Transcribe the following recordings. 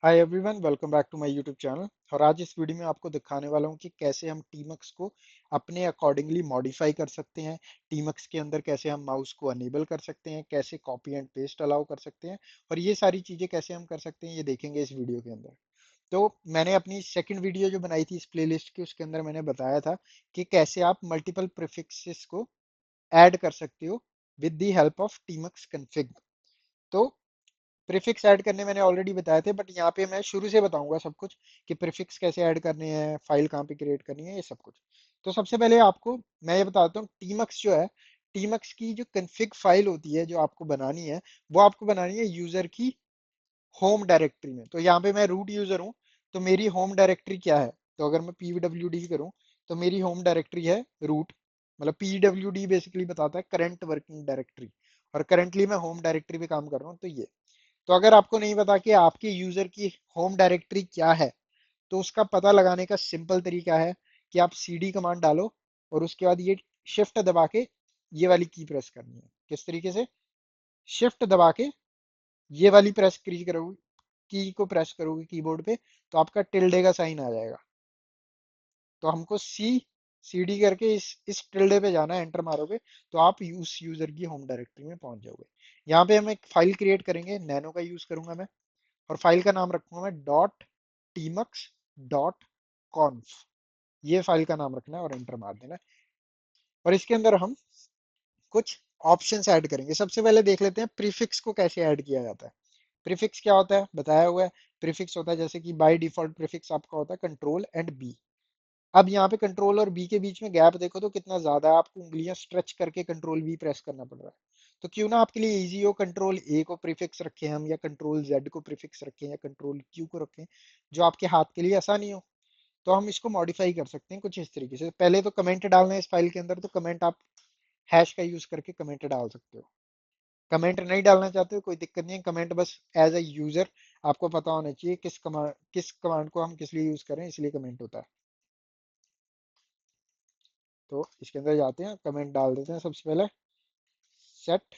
Hi everyone, welcome back to my YouTube channel. और आज इस वीडियो में आपको दिखाने वाला हूँ कि कैसे हम टीमक्स को अपने अकॉर्डिंगली मॉडिफाई कर सकते हैं। टीमक्स के अंदर कैसे हम माउस को अनेबल कर सकते हैं, कैसे कॉपी एंड पेस्ट अलाउ कर सकते हैं, और ये सारी चीज़ें कैसे हम कर सकते हैं ये देखेंगे इस वीडियो के अंदर। तो मैंने अपनी सेकंड वीडियो जो बनाई थी इस प्लेलिस्ट की, उसके अंदर मैंने बताया था कि कैसे आप मल्टीपल प्रीफिक्सेस को ऐड कर सकते हो with the help of tmux config. तो प्रीफिक्स ऐड करने मैंने ऑलरेडी बताए थे, बट यहाँ पे मैं शुरू से बताऊंगा सब कुछ कि प्रीफिक्स कैसे ऐड करने हैं, फाइल कहाँ पे क्रिएट करनी है, ये सब कुछ। तो सबसे पहले आपको मैं ये बताता हूँ, टीमक्स जो है, टीमक्स की जो कन्फिग फाइल होती है जो आपको बनानी है, वो आपको बनानी है यूजर की होम डायरेक्टरी में। तो यहाँ पे मैं रूट यूजर हूँ, तो मेरी होम डायरेक्टरी क्या है? तो अगर मैं pwd करूँ तो मेरी होम डायरेक्टरी है रूट। मतलब pwd बेसिकली बताता है करंट वर्किंग डायरेक्टरी, और करंटली मैं होम डायरेक्टरी पे काम कर रहा हूँ, तो ये। तो अगर आपको नहीं पता कि आपके यूजर की होम डायरेक्टरी क्या है, तो उसका पता लगाने का सिंपल तरीका है कि आप cd कमांड डालो और उसके बाद ये शिफ्ट दबा के ये वाली की प्रेस करनी है। किस तरीके से? शिफ्ट दबा के ये वाली प्रेस की करोगे, की को प्रेस करोगे कीबोर्ड पे, तो आपका टिल्डे का साइन आ जाएगा। तो हमको सीडी करके इस टिल्डे पे जाना है, एंटर मारोगे तो आप उस यूजर की होम डायरेक्टरी में पहुंच जाओगे। यहाँ पे हम एक फाइल क्रिएट करेंगे, नैनो का यूज करूंगा मैं, और फाइल का नाम रखूंगा मैं डॉट टीमक्स डॉट कॉन्फ। ये फाइल का नाम रखना है और एंटर मार देना है। और इसके अंदर हम कुछ ऑप्शंस ऐड करेंगे। सबसे पहले देख लेते हैं प्रीफिक्स को कैसे ऐड किया जाता है। प्रीफिक्स क्या होता है बताया हुआ है। प्रीफिक्स होता है, जैसे कि बाय डिफॉल्ट प्रीफिक्स आपका होता है कंट्रोल एंड बी। अब यहाँ पे कंट्रोल और बी के बीच में गैप देखो तो कितना ज्यादा है, आपको उंगलियां स्ट्रेच करके कंट्रोल बी प्रेस करना पड़ रहा है। तो क्यों ना आपके लिए इजी हो, कंट्रोल ए को प्रीफिक्स रखें हम, या कंट्रोल जेड को प्रीफिक्स रखें, या कंट्रोल क्यू को रखें, जो आपके हाथ के लिए आसानी हो। तो हम इसको मॉडिफाई कर सकते हैं कुछ इस तरीके से। पहले तो कमेंट डालना है इस फाइल के अंदर, तो कमेंट आप हैश का यूज करके कमेंट डाल सकते हो। कमेंट नहीं डालना चाहते हो कोई दिक्कत नहीं है, कमेंट बस एज अ यूजर आपको पता होना चाहिए किस कमांड को हम किस लिए यूज करें, इसलिए कमेंट होता है। तो इसके अंदर जाते हैं, कमेंट डाल देते हैं सबसे पहले सेट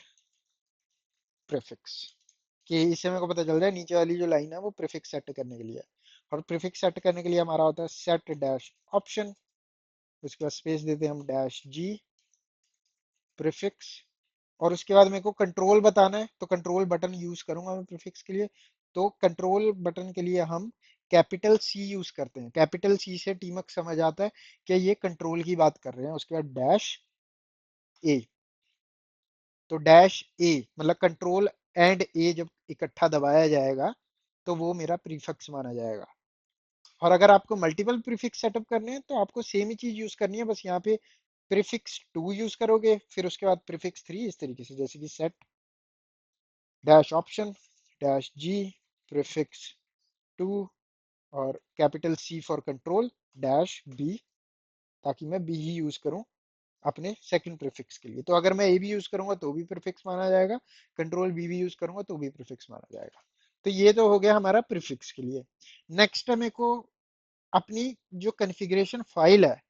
प्रीफिक्स, कि इससे मेरे को पता चल जाए नीचे वाली जो लाइन है वो प्रीफिक्स सेट करने के लिए है। और प्रीफिक्स सेट करने के लिए हमारा होता है सेट डैश ऑप्शन, उसके बाद स्पेस देते हैं हम डैश जी प्रीफिक्स। और उसके बाद मेरे को कंट्रोल बताना है, तो कंट्रोल बटन यूज करूंगा मैं प्रीफिक्स के लिए। तो कंट्रोल बटन के लिए हम कैपिटल सी यूज करते हैं। कैपिटल सी से टीमक समझ आता है कि ये कंट्रोल की बात कर रहे हैं। उसके बाद डैश ए। तो डैश ए मतलब कंट्रोल एंड ए जब इकट्ठा दबाया जाएगा तो वो मेरा प्रीफिक्स माना जाएगा। और अगर आपको मल्टीपल प्रीफिक्स सेटअप करने हैं तो आपको सेम ही चीज यूज करनी है, बस यहाँ पे प्रीफिक्स टू यूज करोगे, फिर उसके बाद प्रीफिक्स थ्री, इस तरीके से, जैसे कि set dash option dash G prefix two, और capital C for control dash B, ताकि मैं बी ही यूज करूं अपने सेकंड प्रीफिक्स के लिए। तो अगर मैं ए भी यूज करूंगा तो भी प्रीफिक्स माना जाएगा, कंट्रोल बी भी यूज करूंगा तो भी प्रीफिक्स माना जाएगा। तो ये तो हो गया हमारा प्रीफिक्स के लिए। नेक्स्ट है मेरे को अपनी जो कॉन्फ़िगरेशन फाइल है,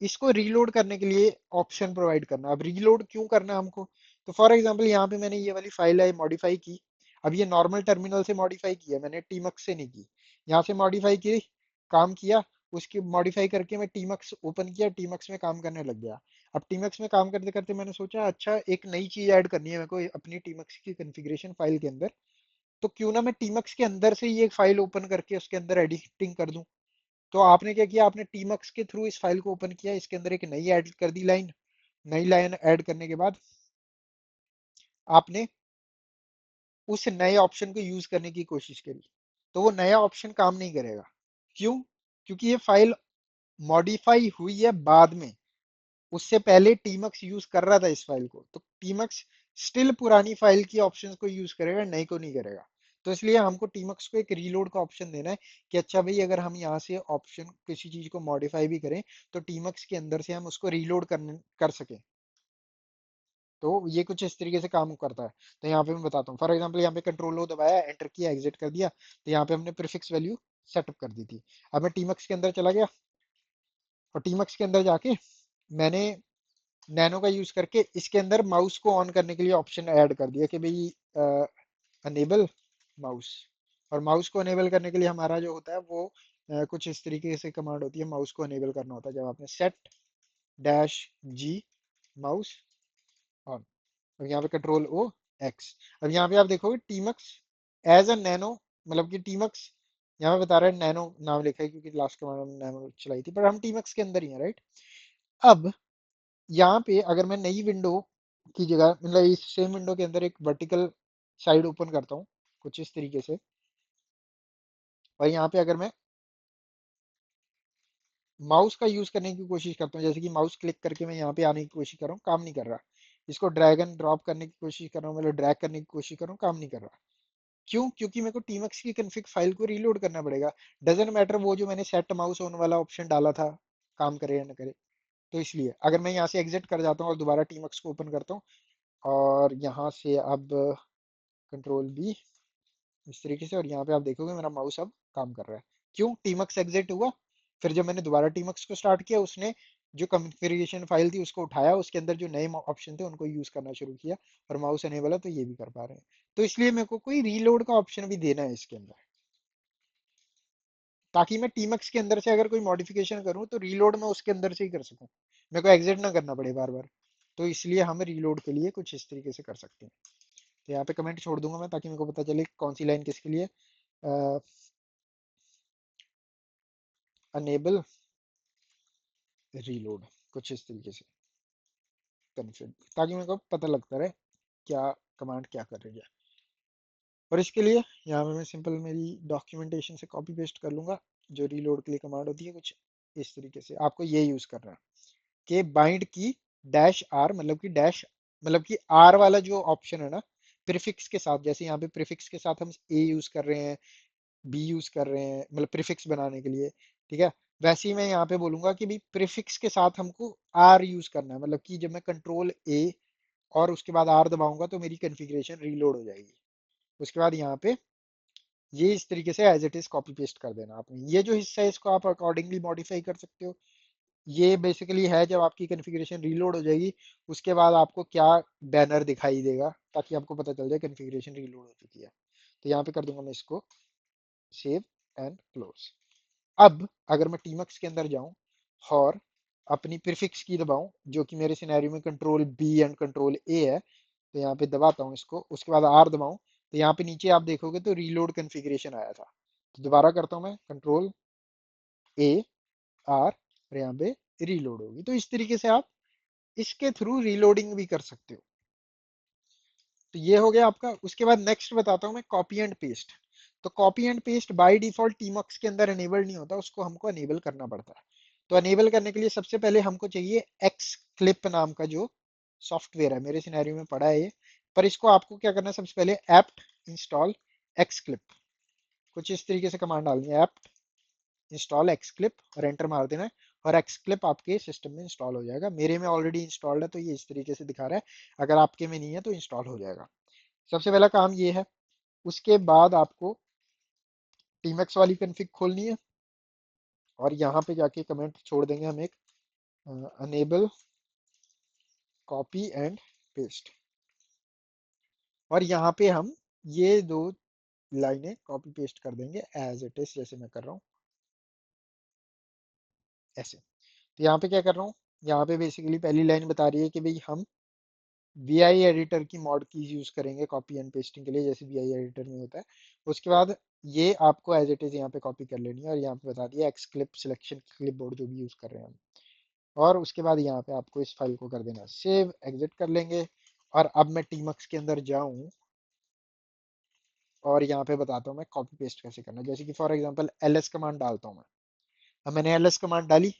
इसको रीलोड करने के लिए ऑप्शन प्रोवाइड करना। अब रीलोड क्यों करना है हमको? तो फॉर एग्जांपल यहाँ पे मैंने ये वाली फाइल है मॉडिफाई की। अब ये नॉर्मल टर्मिनल से मॉडिफाई किया मैंने, टीमक्स से नहीं की। यहाँ से मॉडिफाई की, काम किया, उसकी मॉडिफाई करके मैं टीमक्स ओपन किया, टीमक्स में काम करने लग गया। अब टीमक्स में काम करते करते मैंने सोचा अच्छा एक नई चीज ऐड करनी है मेरे को अपनी टीमक्स की कॉन्फ़िगरेशन फाइल के अंदर। तो क्यों ना मैं टीमक्स के अंदर से ये फाइल ओपन करके उसके अंदर एडिटिंग कर दूं। तो आपने क्या किया, आपने टीमक्स के थ्रू इस फाइल को ओपन किया, इसके अंदर एक नई ऐड कर दी लाइन। नई लाइन ऐड करने के बाद आपने उस नए ऑप्शन को यूज करने की कोशिश करी, तो वो नया ऑप्शन काम नहीं करेगा। क्यों? क्योंकि ये फाइल मॉडिफाई हुई है बाद में, उससे पहले टीमक्स यूज कर रहा था इस फाइल को, तो टीमक्स स्टिल पुरानी फाइल की ऑप्शंस को यूज करेगा, नई को नहीं करेगा। तो इसलिए हमको टीमक्स को एक रीलोड का ऑप्शन देना है कि अच्छा भाई अगर हम यहाँ से ऑप्शन किसी चीज को मॉडिफाई भी करें तो टीमक्स के अंदर से हम उसको रीलोड कर सकें। तो ये कुछ इस तरीके से काम करता है। तो यहाँ पे मैं बताता हूँ, फॉर एग्जाम्पल यहाँ पे कंट्रोल ओ दबाया, एंटर किया, एग्जिट कर दिया, तो यहाँ पे हमने प्रीफिक्स वैल्यू सेटअप कर दी थी। अब मैं टीमक्स के अंदर चला गया, और टीमक्स के अंदर जाके मैंने नैनो का यूज करके इसके अंदर माउस को ऑन करने के लिए ऑप्शन ऐड कर दिया कि भाई अनेबल माउस। और माउस को अनेबल करने के लिए हमारा जो होता है वो कुछ इस तरीके से कमांड होती है, माउस को अनेबल करना होता है जब आपने set dash G mouse on. अब यहाँ पे कंट्रोल ओ एक्स। अब यहाँ पे आप देखोगे टीमक्स एज अ नैनो, मतलब कि टीमक्स यहाँ पे बता रहा है नैनो नाम लिखा है क्योंकि लास्ट कमांड हमने नैनो चलाई थी, पर हम टीमक्स के अंदर ही हैं, राइट। अब यहाँ पे अगर मैं नई विंडो की जगह, मतलब इस सेम विंडो के अंदर एक वर्टिकल साइड ओपन करता हूँ कुछ इस तरीके से, और यहाँ पे अगर मैं माउस का यूज करने की कोशिश करता हूँ, जैसे कि माउस क्लिक करके मैं यहाँ पे आने की कोशिश कर रहा हूँ, काम नहीं कर रहा। इसको ड्रैग एंड ड्रॉप करने की कोशिश कर रहा हूँ, मतलब ड्रैग करने की कोशिश कर रहा हूँ, काम नहीं कर रहा। क्यों? क्योंकि मेरे को टीमक्स की कन्फिग फाइल को रीलोड करना पड़ेगा। डजेंट मैटर वो जो मैंने सेट माउस ऑन वाला ऑप्शन डाला था काम करे या ना करे। तो इसलिए अगर मैं यहाँ से एग्जिट कर जाता हूँ और दोबारा टीमक्स को ओपन करता हूँ, और यहाँ से अब कंट्रोल बी इस तरीके से, और यहाँ पे आप देखोगे मेरा माउस अब काम कर रहा है। क्यों? टीमक्स एग्जिट हुआ, फिर जब मैंने दोबारा टीमक्स को स्टार्ट किया, उसने जो कॉन्फ़िगरेशन फाइल थी उसको उठाया, उसके अंदर जो नए ऑप्शन थे उनको यूज करना शुरू किया, और माउस अनेबल है तो ये भी कर पा रहे हैं। तो इसलिए मेरे को कोई रीलोड का ऑप्शन भी देना है इसके अंदर, ताकि मैं टीमक्स के अंदर से अगर कोई मॉडिफिकेशन करूं तो रीलोड मैं उसके अंदर से ही कर सकूं, मेरे को एग्जिट ना करना पड़े बार बार। तो इसलिए हम रीलोड के लिए कुछ इस तरीके से कर सकते हैं। तो यहाँ पे कमेंट छोड़ दूंगा मैं, ताकि मेरे को पता चले कौन सी लाइन किसके लिए। अनेबल रीलोड कुछ इस तरीके से कन्फिग, ताकि मेरे को पता लगता रहे क्या कमांड क्या कर रही है। और इसके लिए यहाँ पे मैं सिंपल मेरी डॉक्यूमेंटेशन से कॉपी पेस्ट कर लूंगा, जो रीलोड के लिए कमांड होती है कुछ इस तरीके से। आपको ये यूज करना है कि बाइंड की डैश आर, मतलब कि डैश, मतलब कि आर वाला जो ऑप्शन है ना प्रीफिक्स के साथ, जैसे यहाँ पे प्रीफिक्स के साथ हम ए यूज कर रहे हैं, बी यूज कर रहे हैं, मतलब प्रीफिक्स बनाने के लिए, ठीक है। वैसे ही मैं यहाँ पे बोलूंगा कि भाई प्रीफिक्स के साथ हमको आर यूज करना है, मतलब कि जब मैं कंट्रोल ए और उसके बाद आर दबाऊंगा तो मेरी कॉन्फ़िगरेशन रीलोड हो जाएगी। उसके बाद यहाँ पे ये इस तरीके से as it is copy paste कर देना आपने। ये जो हिस्सा है इसको आप अकॉर्डिंगली मॉडिफाई कर सकते हो। ये बेसिकली है जब आपकी कॉन्फ़िगरेशन रीलोड हो जाएगी, उसके बाद आपको क्या बैनर दिखाई देगा, ताकि आपको पता चल जाए कॉन्फ़िगरेशन रीलोड हो चुकी है। तो यहाँ पे कर दूंगा मैं इसको सेव एंड क्लोज। अब अगर मैं टीमक्स के अंदर जाऊं और अपनी प्रीफिक्स की दबाऊं, जो कि मेरे सिनेरियो में control B and control A है, तो यहाँ पे दबाता हूँ इसको, उसके बाद आर दबाऊं, तो यहाँ पे नीचे आप देखोगे तो रीलोड कॉन्फ़िगरेशन आया था। तो दोबारा करता हूँ मैं कंट्रोल ए आर, और यहाँ पे रीलोड होगी। तो इस तरीके से आप इसके थ्रू रीलोडिंग भी कर सकते हो। तो ये हो गया आपका। उसके बाद नेक्स्ट बताता हूँ मैं कॉपी एंड पेस्ट। तो copy and paste by default tmux के अंदर अनेबल नहीं होता, उसको हमको अनेबल करना पड़ता है। तो अनेबल करने के लिए सबसे पहले हमको चाहिए एक्स क्लिप नाम का जो सॉफ्टवेयर है, मेरे सिनेरियो में पड़ा है ये। पर इसको आपको क्या करना है, सबसे पहले एप्ट इंस्टॉल एक्स क्लिप, कुछ इस तरीके से कमांड डालनी है, एप्ट इंस्टॉल एक्स क्लिप, और एंटर मार देना है, और एक्स क्लिप आपके सिस्टम में इंस्टॉल हो जाएगा। मेरे में ऑलरेडी इंस्टॉल्ड है तो ये इस तरीके से दिखा रहा है, अगर आपके में नहीं है तो इंस्टॉल हो जाएगा। सबसे पहला काम ये है। उसके बाद आपको टीमैक्स वाली कन्फिग खोलनी है, और यहाँ पे जाके कमेंट छोड़ देंगे हम एक, अनेबल कॉपी एंड पेस्ट, और यहाँ पे हम ये दो लाइनें कॉपी पेस्ट कर देंगे एज इट इज, जैसे मैं कर रहा हूँ ऐसे। तो यहाँ पे क्या कर रहा हूँ, यहाँ पे बेसिकली पहली लाइन बता रही है कि भाई हम वीआई एडिटर की मॉड कीज यूज करेंगे कॉपी एंड पेस्टिंग के लिए, जैसे वीआई एडिटर में होता है। उसके बाद ये आपको एज इट इज यहाँ पे कॉपी कर लेनी है, और यहाँ पे बता दिया x clip selection clip board जो भी यूज कर रहे हैं हम। और उसके बाद यहाँ पे आपको इस फाइल को कर देना सेव, एग्जिट कर लेंगे। और अब मैं टीमक्स के अंदर जाऊं, और यहाँ पे बताता हूँ मैं कॉपी पेस्ट कैसे करना है। जैसे कि फॉर एग्जांपल एलएस कमांड डालता हूँ मैं। अब मैंने एलएस कमांड डाली।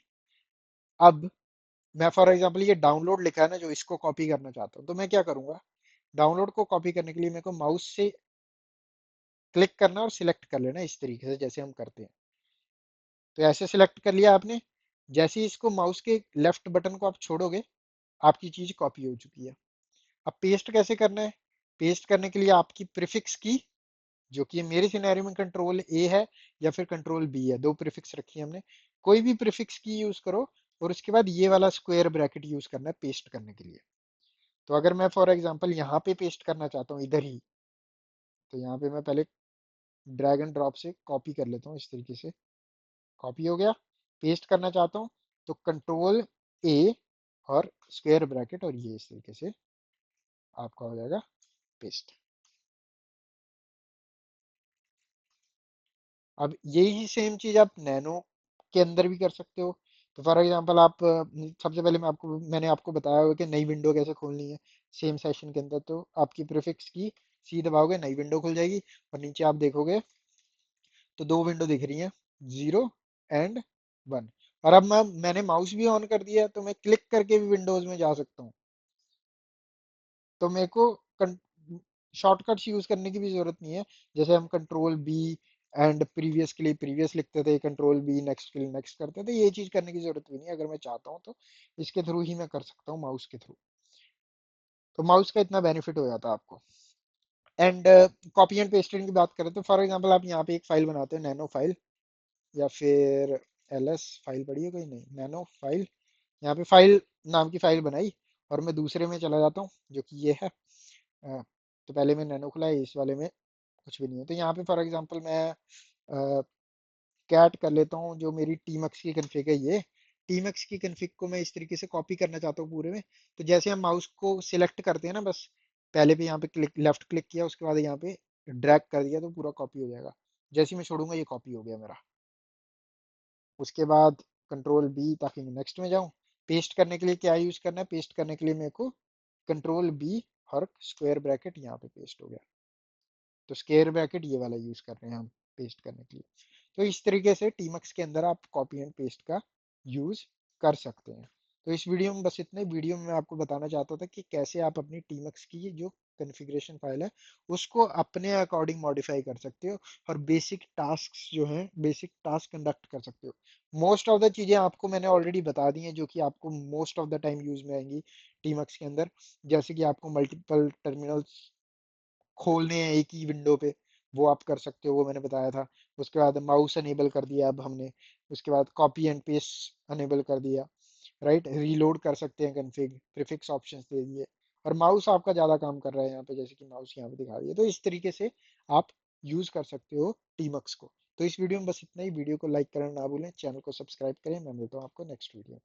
अब मैं फॉर एग्जांपल ये डाउनलोड लिखा है ना, जो इसको कॉपी करना चाहता हूँ, तो मैं क्या करूंगा, डाउनलोड को कॉपी करने के लिए मेरे को माउस से क्लिक करना और सिलेक्ट कर लेना इस तरीके से जैसे हम करते हैं। तो ऐसे सिलेक्ट कर लिया आपने। जैसे ही इसको माउस के लेफ्ट बटन को आप छोड़ोगे, आपकी चीज कॉपी हो चुकी है। अब पेस्ट कैसे करना है? पेस्ट करने के लिए आपकी प्रीफिक्स की, जो कि मेरे सिनेरियो में कंट्रोल ए है या फिर कंट्रोल बी है, दो प्रीफिक्स रखी है हमने, कोई भी प्रीफिक्स की यूज करो, और उसके बाद ये वाला स्क्वायर ब्रैकेट यूज करना है पेस्ट करने के लिए। तो अगर मैं फॉर एग्जांपल यहाँ पे पेस्ट करना चाहता हूँ इधर ही, तो यहाँ पे मैं पहले ड्रैग एंड ड्रॉप से कॉपी कर लेता हूँ इस तरीके से। कॉपी हो गया। पेस्ट करना चाहता हूँ तो कंट्रोल ए और स्क्वायर ब्रैकेट, और ये इस तरीके से आपका हो जाएगा पेस्ट। अब यही सेम चीज आप नैनो के अंदर भी कर सकते हो। तो फॉर एग्जांपल आप सबसे पहले मैंने आपको बताया हुआ कि नई विंडो कैसे खोलनी है सेम सेशन के अंदर। तो आपकी प्रीफिक्स की सी दबाओगे, नई विंडो खुल जाएगी, और नीचे आप देखोगे तो दो विंडो दिख रही हैं, 0 और 1। और अब मैंने माउस भी ऑन कर दिया तो मैं क्लिक करके भी विंडोज में जा सकता हूँ। तो मेरे को शॉर्टकट्स यूज करने की भी जरूरत नहीं है। जैसे हम कंट्रोल बी एंड प्रीवियस के लिए प्रीवियस लिखते थे, कंट्रोल बी नेक्स्ट के लिए नेक्स्ट करते थे, ये चीज करने की जरूरत भी नहीं है। अगर मैं चाहता हूँ तो इसके थ्रू ही मैं कर सकता हूँ, माउस के थ्रू। तो माउस का इतना बेनिफिट हो जाता है आपको। एंड कॉपी एंड पेस्टिंग की बात करें तो फॉर एग्जांपल आप यहाँ पे एक फाइल बनाते हो, नैनो फाइल या फिर एलएस फाइल पड़ी है कोई, नहीं नैनो फाइल। यहाँ पे फाइल नाम की फाइल बनाई, और मैं दूसरे में चला जाता हूँ जो कि ये है। तो पहले मैं नैनो खुला है, इस वाले में कुछ भी नहीं है। तो यहाँ पे फॉर एग्जांपल मैं कैट कर लेता हूँ, जो मेरी टीमक्स की कन्फिग है ये। टीमक्स की कन्फिग को मैं इस तरीके से कॉपी करना चाहता हूँ पूरे में। तो जैसे हम माउस को सिलेक्ट करते हैं ना, बस पहले भी यहाँ पे लेफ्ट क्लिक किया, उसके बाद यहाँ पे ड्रैग कर दिया तो पूरा कॉपी हो जाएगा। जैसे ही मैं छोड़ूंगा ये कॉपी हो गया मेरा। उसके बाद कंट्रोल बी ताकि मैं नेक्स्ट में जाऊँ। पेस्ट करने के लिए क्या यूज करना है, पेस्ट करने के लिए मेरे को कंट्रोल बी और स्क्वायर ब्रैकेट, यहाँ पे पेस्ट हो गया। तो स्क्वायर ब्रैकेट ये वाला यूज कर रहे हैं हम पेस्ट करने के लिए। तो इस तरीके से टीमक्स के अंदर आप कॉपी एंड पेस्ट का यूज कर सकते हैं। तो इस वीडियो में बस इतना ही। वीडियो में मैं आपको बताना चाहता था कि कैसे आप अपनी टीमक्स की जो कॉन्फ़िगरेशन फाइल है उसको अपने अकॉर्डिंग मॉडिफाई कर सकते हो, और बेसिक टास्क जो हैं, बेसिक टास्क कंडक्ट कर सकते हो। मोस्ट ऑफ द चीज़ें आपको मैंने ऑलरेडी बता दी हैं जो कि आपको most of the time use में आएंगी टीमक्स के अंदर। जैसे कि आपको मल्टीपल टर्मिनल्स खोलने हैं एक ही विंडो पे, वो आप कर सकते हो, वो मैंने बताया था। उसके बाद माउस अनेबल कर दिया अब हमने। उसके बाद कॉपी एंड पेस्ट अनेबल कर दिया, राइट। रीलोड कर सकते हैं कन्फिग, प्रीफिक्स ऑप्शंस दे दिए। और माउस आपका ज़्यादा काम कर रहा है यहाँ पे, जैसे कि माउस यहाँ पे दिखा दिया। तो इस तरीके से आप यूज़ कर सकते हो टीमक्स को। तो इस वीडियो में बस इतना ही। वीडियो को लाइक करना ना भूलें, चैनल को सब्सक्राइब करें। मैं मिलता हूँ आपको नेक्स्ट वीडियो में।